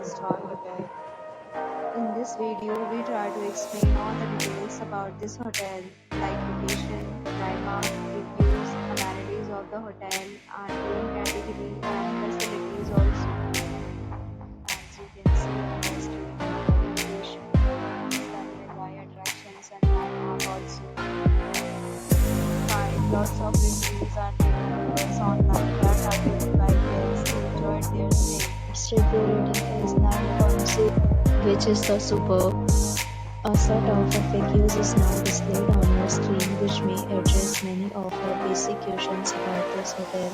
Star hotel. In this video, we try to explain all the details about this hotel, like location, landmark, reviews, amenities of the hotel, and room category and facilities also. As you can see on the screen, location, and nearby attractions and landmark also. Find lots of reviews and reviews online that are given by guests who enjoyed their stay. Its review rating is 9.6, which is the superb. A set of FAQs is now displayed on your screen, which may address many of your basic questions about this hotel.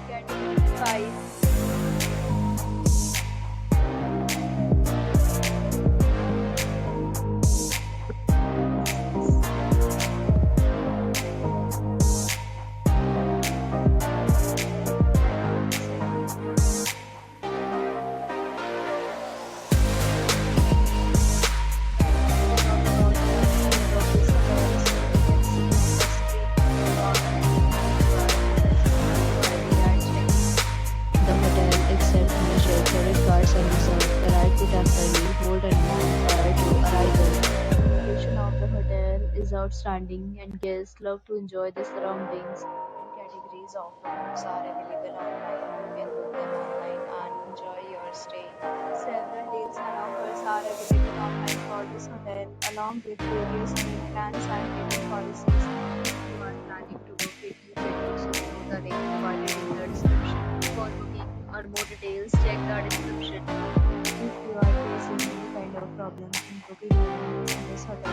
Category 5. The hotel accepts major credit cards and reserves the right to temporarily hold an amount prior to arrival. The location of the hotel is outstanding and guests love to enjoy the surroundings. Different categories of rooms are available online. You can book them online and enjoy your stay. Several deals and offers are available online for this hotel, along with various meal plans and payment policies. If you are planning to book it, you can do so through the link provided in the description. For booking or more details, check the description. If you are facing any kind of problem in booking a room in this hotel,